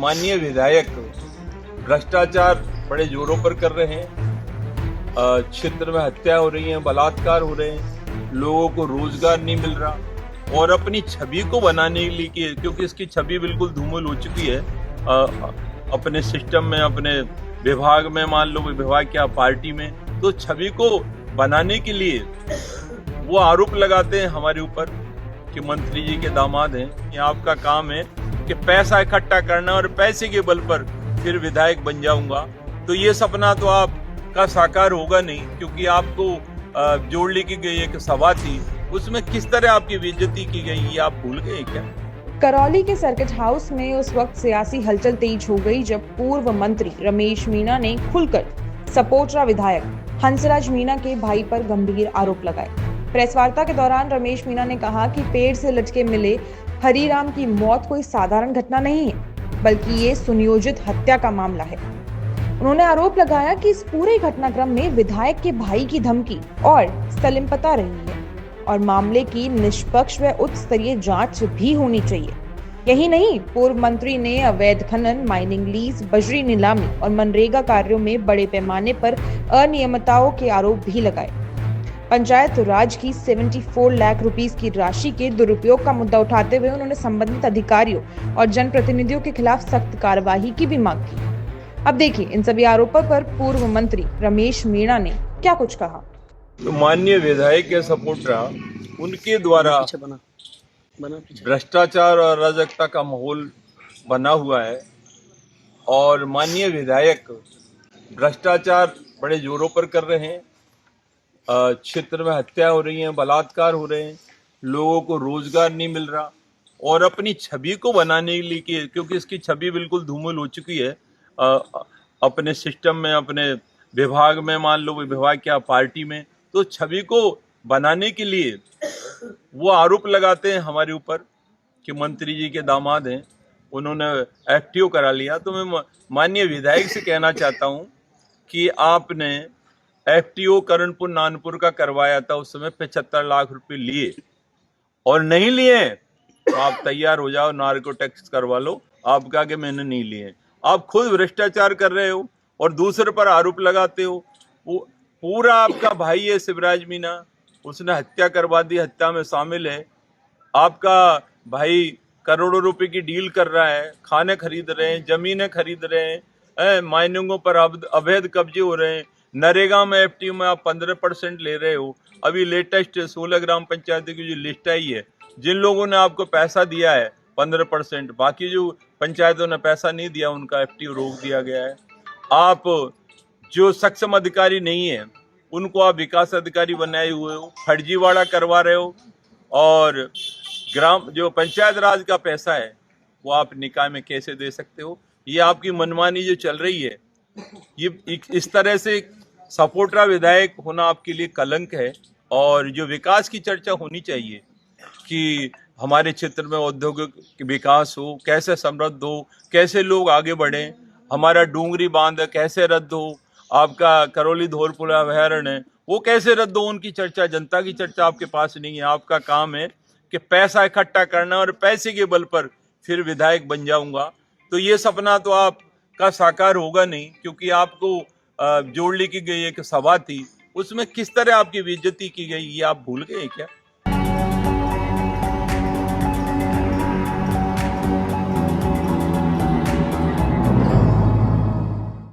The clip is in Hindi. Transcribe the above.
माननीय विधायक भ्रष्टाचार बड़े जोरों पर कर रहे हैं। क्षेत्र में हत्या हो रही है, बलात्कार हो रहे हैं, लोगों को रोजगार नहीं मिल रहा और अपनी छवि को बनाने के लिए, क्योंकि इसकी छवि बिल्कुल धूमिल हो चुकी है अपने सिस्टम में, अपने विभाग में, मान लो विभाग क्या पार्टी में, तो छवि को बनाने के लिए वो आरोप लगाते हैं हमारे ऊपर कि मंत्री जी के दामाद हैं, ये आपका काम है कि पैसा इकट्ठा करना और पैसे के बल पर फिर विधायक बन जाऊंगा। तो ये सपना तो आपका साकार होगा नहीं, क्योंकि आपको जोड़ने की गई एक सभा थी, उसमें किस तरह आपकी बेइज्जती की गई ये आप भूल गए क्या? करौली के सर्किट हाउस में उस वक्त सियासी हलचल तेज हो गई जब पूर्व मंत्री रमेश मीणा ने खुलकर सपोटरा विधायक हंसराज मीणा के भाई पर गंभीर आरोप लगाए। प्रेस वार्ता के दौरान रमेश मीणा ने कहा कि पेड़ से लटके मिले हरिराम की मौत कोई साधारण घटना नहीं है, बल्कि ये सुनियोजित हत्या का मामला है। उन्होंने आरोप लगाया कि इस पूरे घटनाक्रम में विधायक के भाई की धमकी और सलिमपता रही है और मामले की निष्पक्ष व उच्च स्तरीय जांच भी होनी चाहिए। यही नहीं, पूर्व मंत्री ने अवैध खनन, माइनिंग लीज, बजरी नीलामी और मनरेगा कार्यों में बड़े पैमाने पर अनियमितताओं के आरोप भी लगाए। पंचायत राज की 74 लाख रुपीस की राशि के दुरुपयोग का मुद्दा उठाते हुए उन्होंने संबंधित अधिकारियों और जनप्रतिनिधियों के खिलाफ सख्त कार्रवाई की भी मांग की। अब देखिए इन सभी आरोपों पर पूर्व मंत्री रमेश मीणा ने क्या कुछ कहा। तो माननीय विधायक के सपोर्टर उनके द्वारा भ्रष्टाचार और अराजकता का माहौल बना हुआ है और माननीय विधायक भ्रष्टाचार बड़े जोरों पर कर रहे हैं। क्षेत्र में हत्या हो रही है, बलात्कार हो रहे हैं, लोगों को रोजगार नहीं मिल रहा और अपनी छवि को बनाने के लिए, क्योंकि इसकी छवि बिल्कुल धूमिल हो चुकी है अपने सिस्टम में, अपने विभाग में, मान लो विभाग क्या पार्टी में, तो छवि को बनाने के लिए वो आरोप लगाते हैं हमारे ऊपर कि मंत्री जी के दामाद हैं, उन्होंने एफटीओ करा लिया। तो मैं माननीय विधायक से कहना चाहता हूं कि आपने एफटीओ करणपुर नानपुर का करवाया था, उस समय 75 लाख रुपए लिए और नहीं लिए तो आप तैयार हो जाओ, नार्को टैक्स करवा लो। आप कहा कि मैंने नहीं लिए, आप खुद भ्रष्टाचार कर रहे हो और दूसरे पर आरोप लगाते हो। पूरा आपका भाई है शिवराज मीणा, उसने हत्या करवा दी, हत्या में शामिल है। आपका भाई करोड़ों रुपए की डील कर रहा है, खाने खरीद रहे हैं, जमीनें खरीद रहे हैं, माइनिंगों पर अवैध कब्जे हो रहे हैं, नरेगा में एफटीओ में आप 15% ले रहे हो। अभी लेटेस्ट 16 ग्राम पंचायतों की जो लिस्ट आई है, जिन लोगों ने आपको पैसा दिया है 15%, बाकी जो पंचायतों ने पैसा नहीं दिया उनका एफटीओ रोक दिया गया है। आप जो सक्षम अधिकारी नहीं है उनको आप विकास अधिकारी बनाए हुए हो, फर्जीवाड़ा करवा रहे हो और ग्राम जो पंचायत राज का पैसा है वो आप निकाय में कैसे दे सकते हो? ये आपकी मनमानी जो चल रही है, ये इस तरह से सपोर्टरा विधायक होना आपके लिए कलंक है। और जो विकास की चर्चा होनी चाहिए कि हमारे क्षेत्र में औद्योगिक विकास हो, कैसे समृद्ध हो, कैसे लोग आगे बढ़े, हमारा डूंगरी बांध कैसे रद्द हो, आपका करौली धौलपुरा अभयारण्य है वो कैसे रद्द हो, उनकी चर्चा, जनता की चर्चा आपके पास नहीं है। आपका काम है कि पैसा इकट्ठा करना और पैसे के बल पर फिर विधायक बन जाऊंगा। तो ये सपना तो आपका साकार होगा नहीं, क्योंकि आपको जोड़ने की गई एक सभा थी, उसमें किस तरह आपकी बेइज्जती की गई ये आप भूल गए क्या?